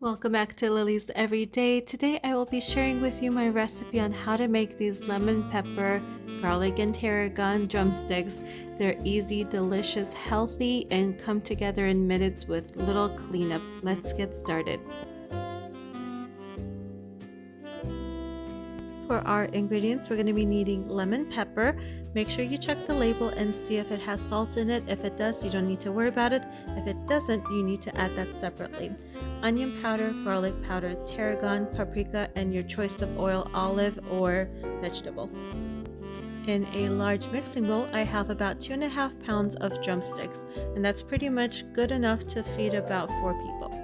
Welcome back to Lily's Everyday. Today I will be sharing with you my recipe on how to make these lemon pepper, garlic and tarragon drumsticks. They're easy, delicious, healthy, and come together in minutes with little cleanup. Let's get started. For our ingredients, we're going to be needing lemon pepper. Make sure you check the label and see if it has salt in it. If it does, you don't need to worry about it. If it doesn't, you need to add that separately. Onion powder, garlic powder, tarragon, paprika, and your choice of oil, olive or vegetable. In a large mixing bowl, I have about 2.5 pounds of drumsticks, and that's pretty much good enough to feed about 4 people.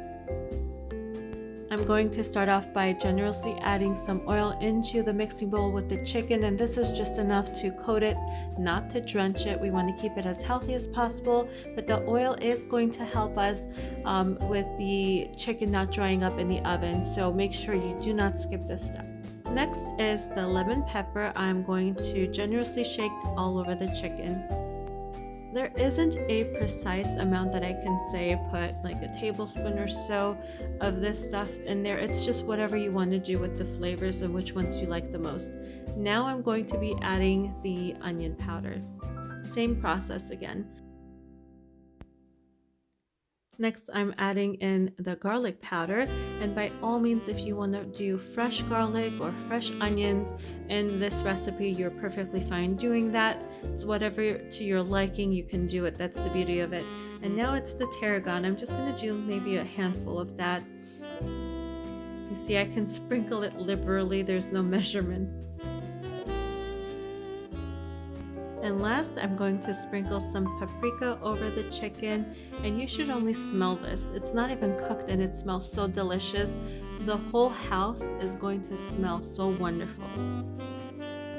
I'm going to start off by generously adding some oil into the mixing bowl with the chicken, and this is just enough to coat it, not to drench it. We want to keep it as healthy as possible, but the oil is going to help us with the chicken not drying up in the oven, so make sure you do not skip this step. Next is the lemon pepper. I'm going to generously shake all over the chicken. There isn't a precise amount that I can say, put like a tablespoon or so of this stuff in there. It's just whatever you want to do with the flavors and which ones you like the most. Now I'm going to be adding the onion powder. Same process again. Next, I'm adding in the garlic powder, and by all means, if you want to do fresh garlic or fresh onions in this recipe, you're perfectly fine doing that. It's whatever to your liking, you can do it. That's the beauty of it. And now it's the tarragon. I'm just going to do maybe a handful of that. You see, I can sprinkle it liberally. There's no measurements. And last, I'm going to sprinkle some paprika over the chicken, and you should only smell this. It's not even cooked and it smells so delicious. The whole house is going to smell so wonderful.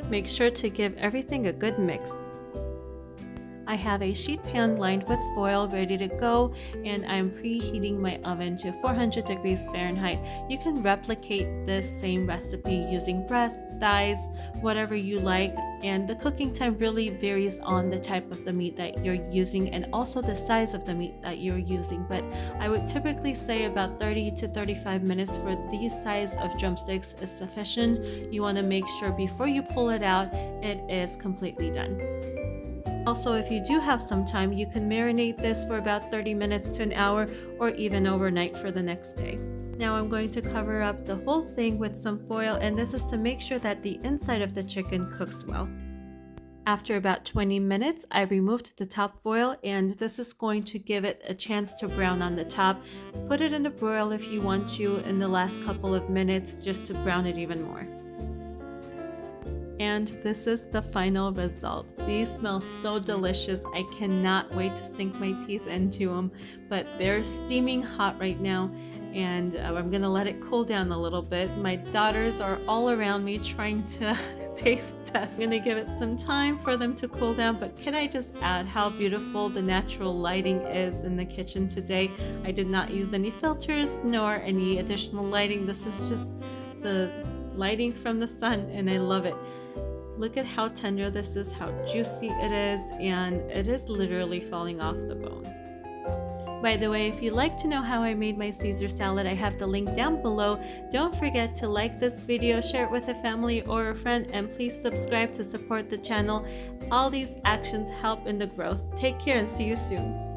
Make sure to give everything a good mix. I have a sheet pan lined with foil ready to go, and I'm preheating my oven to 400 degrees Fahrenheit. You can replicate this same recipe using breasts, thighs, whatever you like, and the cooking time really varies on the type of the meat that you're using and also the size of the meat that you're using, but I would typically say about 30 to 35 minutes for these size of drumsticks is sufficient. You want to make sure before you pull it out, it is completely done. Also, if you do have some time, you can marinate this for about 30 minutes to an hour or even overnight for the next day. Now I'm going to cover up the whole thing with some foil, and this is to make sure that the inside of the chicken cooks well. After about 20 minutes, I removed the top foil, and this is going to give it a chance to brown on the top. Put it in the broil if you want to in the last couple of minutes just to brown it even more. And this is the final result. These smell so delicious. I cannot wait to sink my teeth into them, but they're steaming hot right now, and I'm gonna let it cool down a little bit. My daughters are all around me trying to taste test. I'm gonna give it some time for them to cool down, but can I just add how beautiful the natural lighting is in the kitchen today? I did not use any filters nor any additional lighting. This is just the lighting from the sun, and I love it. Look at how tender this is, how juicy it is, and it is literally falling off the bone. By the way, if you'd like to know how I made my Caesar salad, I have the link down below. Don't forget to like this video, share it with a family or a friend, and please subscribe to support the channel. All these actions help in the growth. Take care and see you soon.